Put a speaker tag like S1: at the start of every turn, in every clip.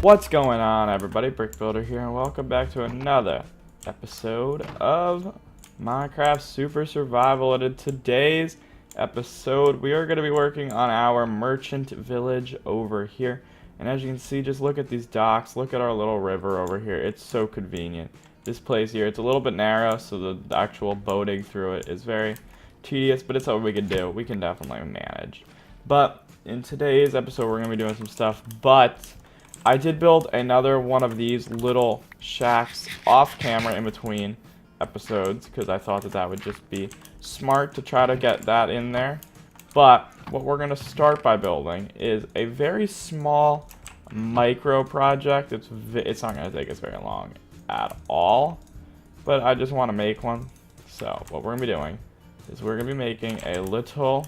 S1: What's going on, everybody? Brick Builder here, and welcome back to another episode of Minecraft Super Survival. And in today's episode, we are going to be working on our merchant village over here. And as you can see, just look at these docks. Look at our little river over here. It's so convenient. This place here, it's a little bit narrow, so the actual boating through it is very tedious, but it's what we can do. We can definitely manage. But in today's episode, we're going to be doing some stuff, but I did build another one of these little shacks off camera in between episodes because I thought that would just be smart to try to get that in there. But what we're going to start by building is a very small micro project. It's not going to take us very long at all, but I just want to make one. So what we're going to be doing is we're going to be making a little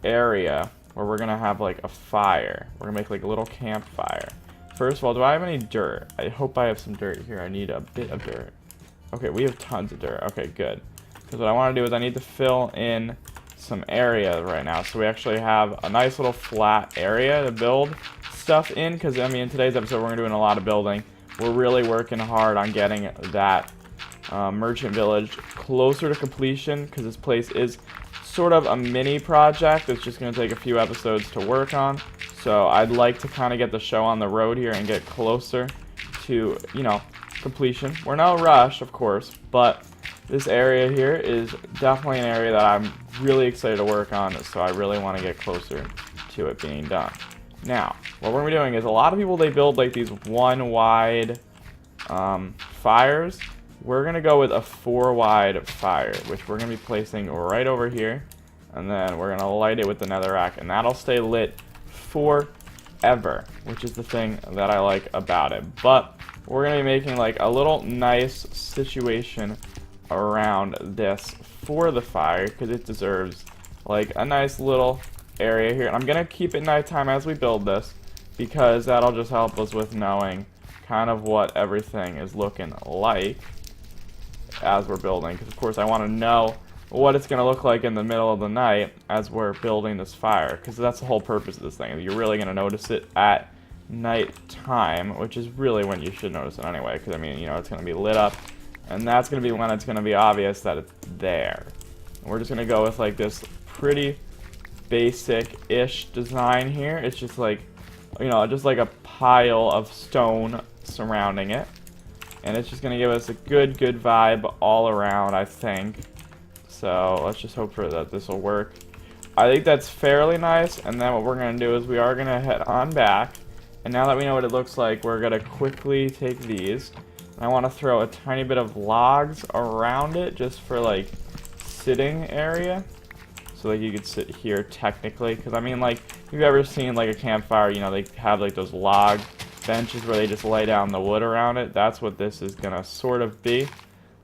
S1: area where we're going to have like a fire. We're going to make like a little campfire. First of all, do I have any dirt? I hope I have some dirt here. I need a bit of dirt. Okay, we have tons of dirt. Okay, good. Because what I want to do is I need to fill in some area right now. So we actually have a nice little flat area to build stuff in. Because, I mean, in today's episode, we're doing a lot of building. We're really working hard on getting that merchant village closer to completion. Because this place is sort of a mini project. It's just going to take a few episodes to work on. So I'd like to kind of get the show on the road here and get closer to, you know, completion. We're no rush, of course, but this area here is definitely an area that I'm really excited to work on, so I really want to get closer to it being done. Now, what we're going to be doing is a lot of people, they build like these one wide fires. We're going to go with a 4 wide fire, which we're going to be placing right over here, and then we're going to light it with the netherrack, and that'll stay lit forever, which is the thing that I like about it. But we're going to be making like a little nice situation around this for the fire because it deserves like a nice little area here. And I'm going to keep it nighttime as we build this because that'll just help us with knowing kind of what everything is looking like as we're building, because of course I want to know what it's going to look like in the middle of the night as we're building this fire, because that's the whole purpose of this thing. You're really going to notice it at night time, which is really when you should notice it anyway, because I mean, you know, it's going to be lit up, and that's going to be when it's going to be obvious that it's there. And we're just going to go with like this pretty basic-ish design here. It's just like, you know, just like a pile of stone surrounding it, and it's just going to give us a good vibe all around, I think. So let's just hope for that this will work. I think that's fairly nice, and then what we're going to do is we are going to head on back, and now that we know what it looks like, we're going to quickly take these. And I want to throw a tiny bit of logs around it just for like sitting area, so like you could sit here technically, because I mean, like, if you've ever seen like a campfire, you know, they have like those log benches where they just lay down the wood around it. That's what this is going to sort of be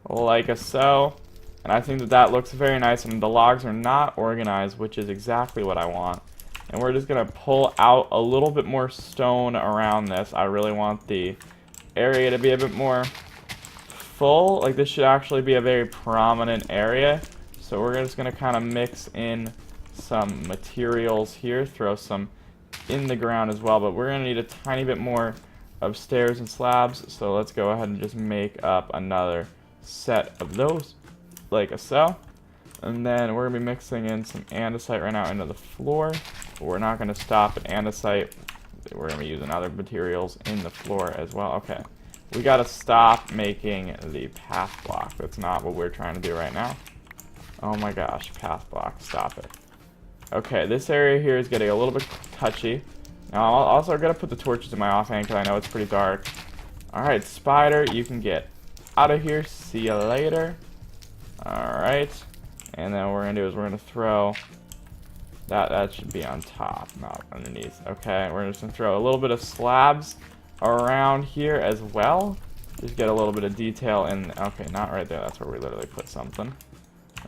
S1: like a so. And I think that that looks very nice, and the logs are not organized, which is exactly what I want. And we're just going to pull out a little bit more stone around this. I really want the area to be a bit more full. Like, this should actually be a very prominent area. So we're just going to kind of mix in some materials here, throw some in the ground as well. But we're going to need a tiny bit more of stairs and slabs. So let's go ahead and just make up another set of those, like a so. And then we're going to be mixing in some andesite right now into the floor. But we're not going to stop at andesite. We're going to be using other materials in the floor as well. Okay. We got to stop making the path block. That's not what we're trying to do right now. Oh my gosh, path block. Stop it. Okay, this area here is getting a little bit touchy. Now, I'm also going to put the torches in my offhand because I know it's pretty dark. Alright, spider, you can get out of here. See you later. Alright, and then what we're going to do is we're going to throw that should be on top, not underneath. Okay, we're just going to throw a little bit of slabs around here as well. Just get a little bit of detail in. Okay, not right there. That's where we literally put something.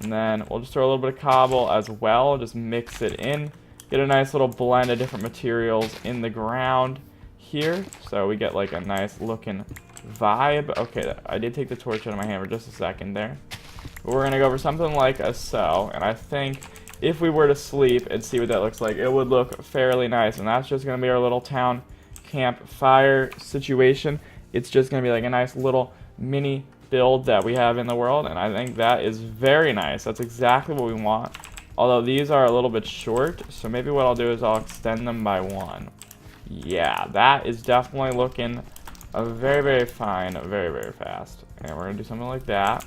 S1: And then we'll just throw a little bit of cobble as well. Just mix it in. Get a nice little blend of different materials in the ground here. So we get like a nice looking vibe. Okay, I did take the torch out of my hand for just a second there. We're going to go for something like a so, and I think if we were to sleep and see what that looks like, it would look fairly nice, and that's just going to be our little town campfire situation. It's just going to be like a nice little mini build that we have in the world, and I think that is very nice. That's exactly what we want. Although these are a little bit short, so maybe what I'll do is I'll extend them by 1. Yeah, that is definitely looking very, very fine, very, very fast. And we're going to do something like that.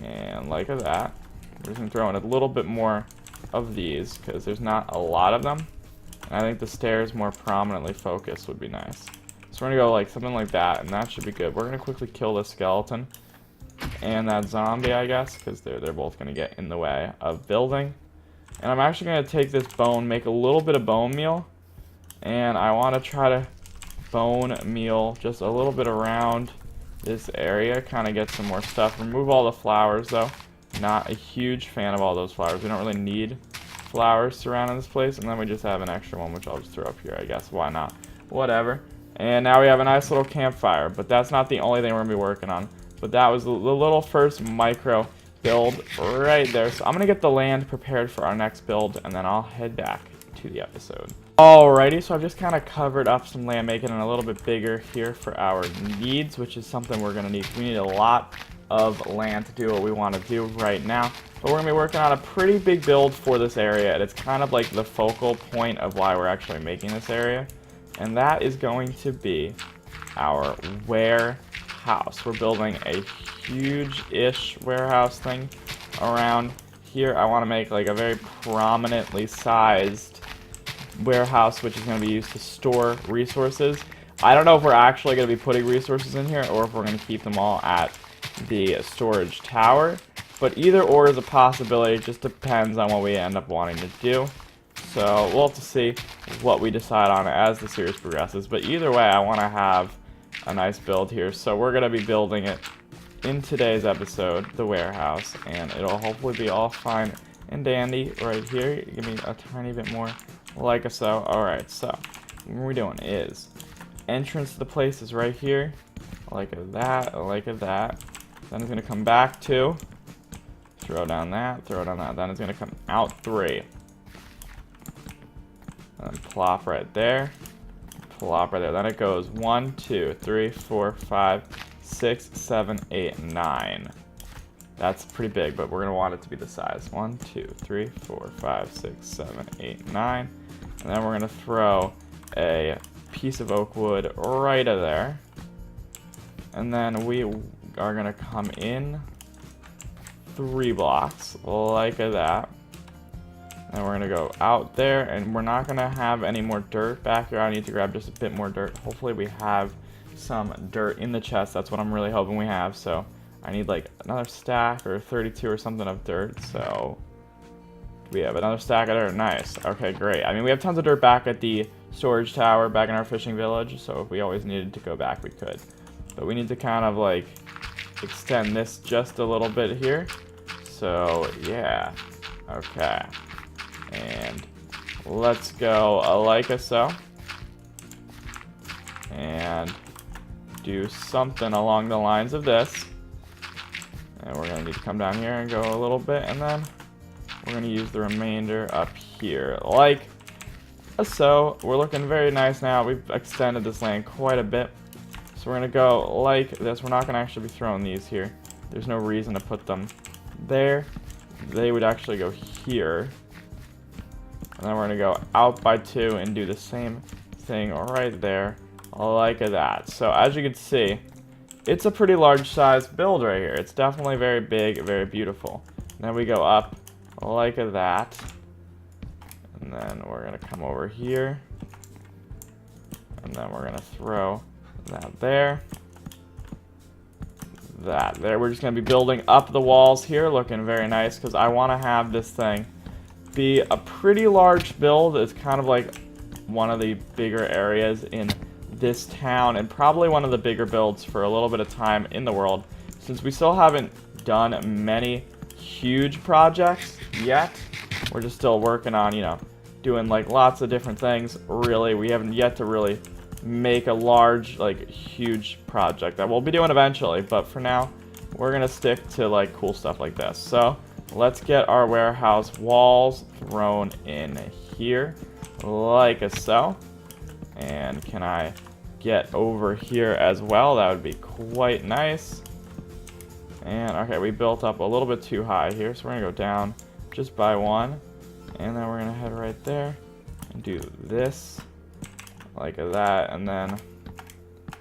S1: And like that. We're just going to throw in a little bit more of these, because there's not a lot of them. And I think the stairs more prominently focused would be nice. So we're going to go like something like that, and that should be good. We're going to quickly kill this skeleton and that zombie, I guess, because they're both going to get in the way of building. And I'm actually going to take this bone, make a little bit of bone meal, and I want to try to bone meal just a little bit around this area, kind of get some more stuff. Remove all the flowers, though. Not a huge fan of all those flowers. We don't really need flowers surrounding this place, and then we just have an extra one, which I'll just throw up here, I guess. Why not? Whatever. And now we have a nice little campfire, but that's not the only thing we're going to be working on. But that was the little first micro build right there. So I'm going to get the land prepared for our next build, and then I'll head back to the episode. Alrighty, so I've just kind of covered up some land, making it a little bit bigger here for our needs, which is something we're going to need. We need a lot of land to do what we want to do right now. But we're going to be working on a pretty big build for this area, and it's kind of like the focal point of why we're actually making this area. And that is going to be our warehouse. We're building a huge-ish warehouse thing around here. I want to make like a very prominently sized warehouse, which is going to be used to store resources. I don't know if we're actually going to be putting resources in here or if we're going to keep them all at the storage tower. But either or is a possibility. It just depends on what we end up wanting to do. So we'll have to see what we decide on as the series progresses. But either way, I want to have a nice build here. So we're going to be building it in today's episode, the warehouse. And it'll hopefully be all fine and dandy right here. Give me a tiny bit more like so. Alright, so what we're doing is entrance to the place is right here. Like that, like that. Then it's going to come back 2. Throw down that, throw down that. Then it's going to come out 3. And then plop right there. Plop right there. Then it goes 1, 2, 3, 4, 5, 6, 7, 8, 9. That's pretty big, but we're going to want it to be the size. 1, 2, 3, 4, 5, 6, 7, 8, 9. And then we're going to throw a piece of oak wood right there. And then we are going to come in 3 blocks like that. And we're going to go out there, and we're not going to have any more dirt back here. I need to grab just a bit more dirt. Hopefully we have some dirt in the chest. That's what I'm really hoping we have. So I need like another stack or 32 or something of dirt. So we have another stack of dirt. Nice. Okay, great. I mean, we have tons of dirt back at the storage tower back in our fishing village. So if we always needed to go back, we could. But we need to kind of like extend this just a little bit here. So yeah. Okay. And let's go like so. And do something along the lines of this. And we're going to need to come down here and go a little bit. And then we're going to use the remainder up here. Like so. We're looking very nice now. We've extended this land quite a bit. So we're going to go like this. We're not going to actually be throwing these here. There's no reason to put them there. They would actually go here. And then we're going to go out by 2 and do the same thing right there, like that. So as you can see, it's a pretty large size build right here. It's definitely very big, very beautiful. And then we go up like that. And then we're going to come over here. And then we're going to throw that there. That there. We're just going to be building up the walls here, looking very nice, because I want to have this thing be a pretty large build. It's kind of like one of the bigger areas in this town, and probably one of the bigger builds for a little bit of time in the world, since we still haven't done many huge projects yet. We're just still working on, you know, doing like lots of different things. Really, we haven't yet to really make a large, like, huge project that we'll be doing eventually, but for now we're gonna stick to like cool stuff like this. So let's get our warehouse walls thrown in here like so. And can I get over here as well? That would be quite nice. And okay, we built up a little bit too high here, so we're gonna go down just by one. And then we're gonna head right there and do this like that, and then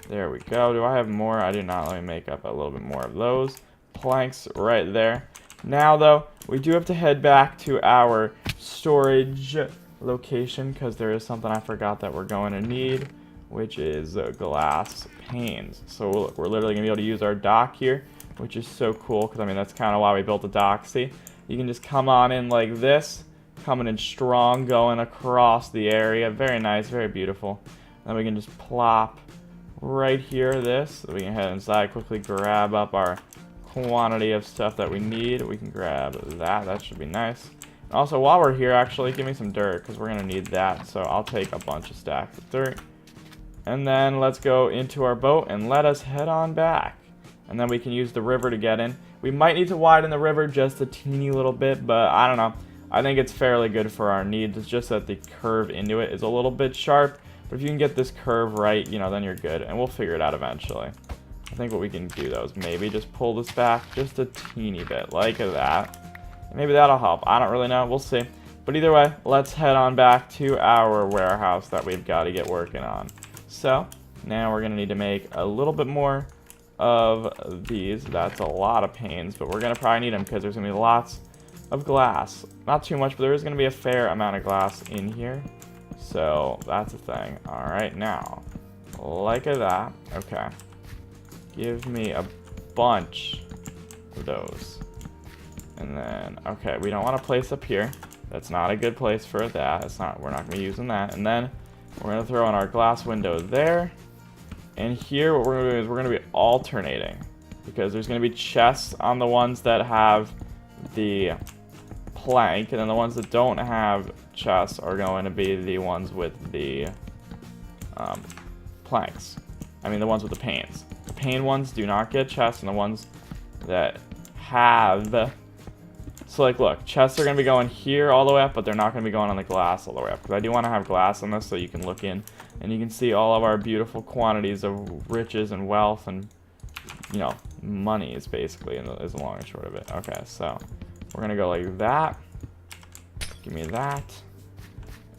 S1: there we go. Do I have more? I do not. Let me make up a little bit more of those planks right there. Now though, we do have to head back to our storage location because there is something I forgot that we're going to need, which is glass panes. So we're literally gonna be able to use our dock here, which is so cool because I mean that's kind of why we built the dock. See, you can just come on in like this, coming in strong, going across the area. Very nice, very beautiful. Then we can just plop right here this. We can head inside, quickly grab up our quantity of stuff that we need. We can grab that. That should be nice. And also, while we're here, actually, give me some dirt because we're going to need that. So I'll take a bunch of stacks of dirt. And then let's go into our boat and let us head on back. And then we can use the river to get in. We might need to widen the river just a teeny little bit, but I don't know. I think it's fairly good for our needs. It's just that the curve into it is a little bit sharp. But if you can get this curve right, you know, then you're good. And we'll figure it out eventually. I think what we can do, though, is maybe just pull this back just a teeny bit, like that. Maybe that'll help. I don't really know. We'll see. But either way, let's head on back to our warehouse that we've got to get working on. So, now we're going to need to make a little bit more of these. That's a lot of panes, but we're going to probably need them because there's going to be lots of glass. Not too much, but there is going to be a fair amount of glass in here. So, that's a thing. Alright, now, like that. Okay. Give me a bunch of those. And then, okay, we don't want to place up here. That's not a good place for that. We're not going to be using that. And then we're going to throw in our glass window there. And here what we're going to do is we're going to be alternating. Because there's going to be chests on the ones that have the plank. And then the ones that don't have chests are going to be the ones with the planks. I mean the ones with the panes. The pane ones do not get chests, and the ones that have... So like look, chests are going to be going here all the way up, but they're not going to be going on the glass all the way up. Because I do want to have glass on this so you can look in and you can see all of our beautiful quantities of riches and wealth and, you know, money is basically is the long and short of it. Okay, so we're going to go like that. Give me that.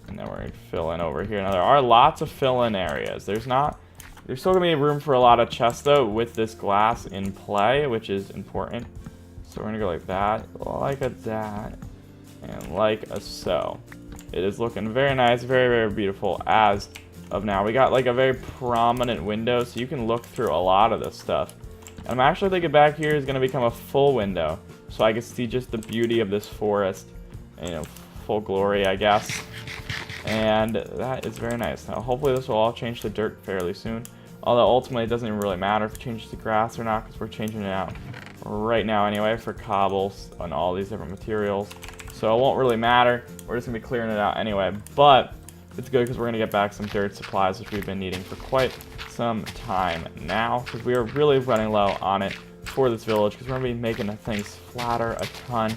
S1: And then we're going to fill in over here. Now there are lots of fill-in areas. There's still going to be room for a lot of chests though with this glass in play, which is important. So we're going to go like that, and like a so. It is looking very nice, very, very beautiful as of now. We got like a very prominent window, so you can look through a lot of this stuff. And I'm actually thinking back here is going to become a full window, so I can see just the beauty of this forest, you know, full glory, I guess. And that is very nice. Now, hopefully this will all change to dirt fairly soon. Although ultimately it doesn't even really matter if it changes to grass or not, because we're changing it out right now anyway for cobbles and all these different materials. So it won't really matter. We're just going to be clearing it out anyway. But it's good because we're going to get back some dirt supplies, which we've been needing for quite some time now. Because we are really running low on it for this village, because we're going to be making things flatter a ton.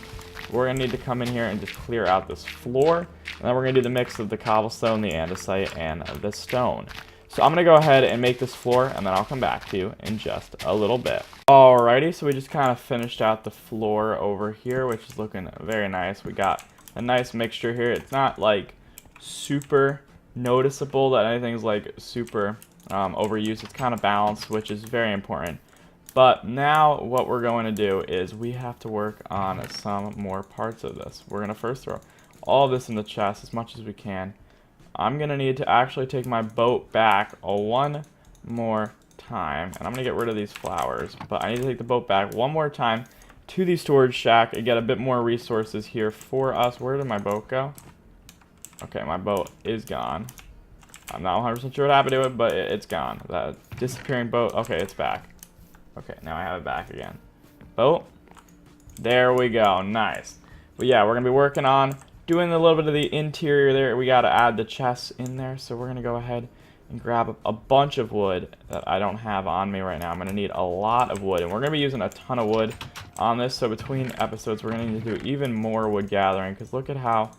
S1: We're going to need to come in here and just clear out this floor. And then we're going to do the mix of the cobblestone, the andesite, and the stone. So I'm going to go ahead and make this floor, and then I'll come back to you in just a little bit. Alrighty, so we just kind of finished out the floor over here, which is looking very nice. We got a nice mixture here. It's not like super noticeable that anything's like super overused. It's kind of balanced, which is very important. But now what we're going to do is we have to work on some more parts of this. We're going to first throw all this in the chest as much as we can. I'm going to need to actually take my boat back one more time. And I'm going to get rid of these flowers. But I need to take the boat back one more time to the storage shack and get a bit more resources here for us. Where did my boat go? Okay, my boat is gone. I'm not 100% sure what happened to it, but it's gone. That disappearing boat. Okay, it's back. Okay, now I have it back again. Boat. There we go. Nice. But yeah, we're going to be working on doing a little bit of the interior there. We got to add the chests in there. So we're going to go ahead and grab a bunch of wood that I don't have on me right now. I'm going to need a lot of wood. And we're going to be using a ton of wood on this. So between episodes, we're going to need to do even more wood gathering. Because look at how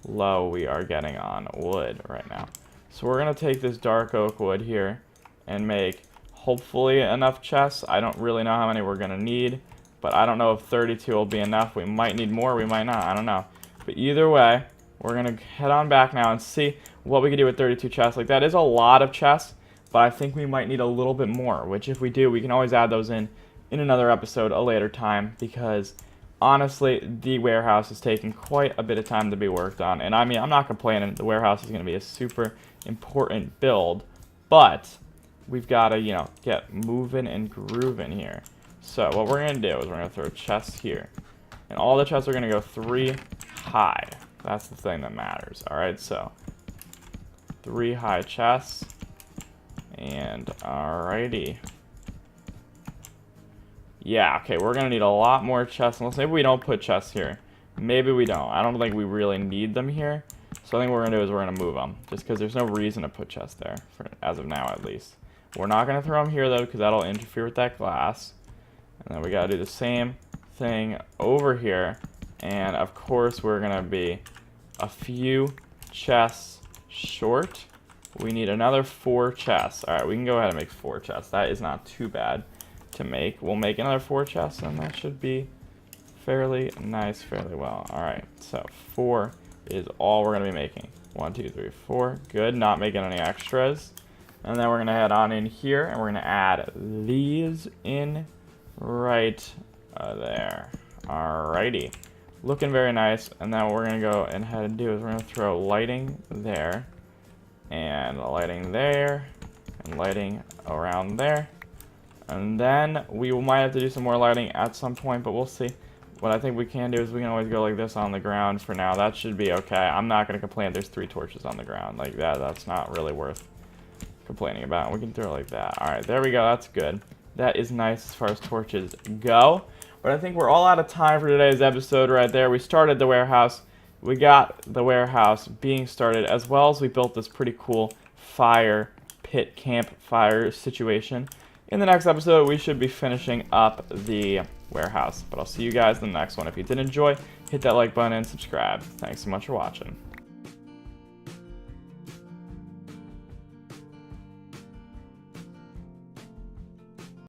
S1: low we are getting on wood right now. So we're going to take this dark oak wood here and make hopefully enough chests. I don't really know how many we're going to need, but I don't know if 32 will be enough. We might need more, we might not, I don't know. But either way, we're going to head on back now and see what we can do with 32 chests. Like, that is a lot of chests, but I think we might need a little bit more, which if we do, we can always add those in another episode a later time, because honestly, the warehouse is taking quite a bit of time to be worked on. And I mean, I'm not complaining. The warehouse is going to be a super important build, but we've got to, you know, get moving and grooving here. So what we're going to do is we're going to throw chests here. And all the chests are going to go 3 high. That's the thing that matters. Alright, so 3 high chests. And alrighty. Yeah, okay, we're going to need a lot more chests. Unless maybe we don't put chests here. Maybe we don't. I don't think we really need them here. So I think what we're going to do is we're going to move them. Just because there's no reason to put chests there, as of now at least. We're not going to throw them here though, because that'll interfere with that glass. And then we got to do the same thing over here. And of course we're going to be a few chests short. We need another 4 chests. Alright, we can go ahead and make 4 chests. That is not too bad to make. We'll make another 4 chests, and that should be fairly nice, fairly well. Alright, so 4 is all we're going to be making. 1, 2, 3, 4. Good, not making any extras. And then we're going to head on in here, and we're going to add these in right there. Alrighty. Looking very nice. And then what we're going to go and ahead and do is we're going to throw lighting there, and lighting there, and lighting around there. And then we might have to do some more lighting at some point, but we'll see. What I think we can do is we can always go like this on the ground for now. That should be okay. I'm not going to complain. There's 3 torches on the ground. Like that, that's not really worth complaining about. We can throw it like that. Alright, there we go. That's good. That is nice as far as torches go. But I think we're all out of time for today's episode right there. We started the warehouse. We got the warehouse being started, as well as we built this pretty cool fire pit campfire situation. In the next episode, we should be finishing up the warehouse. But I'll see you guys in the next one. If you did enjoy, hit that like button and subscribe. Thanks so much for watching.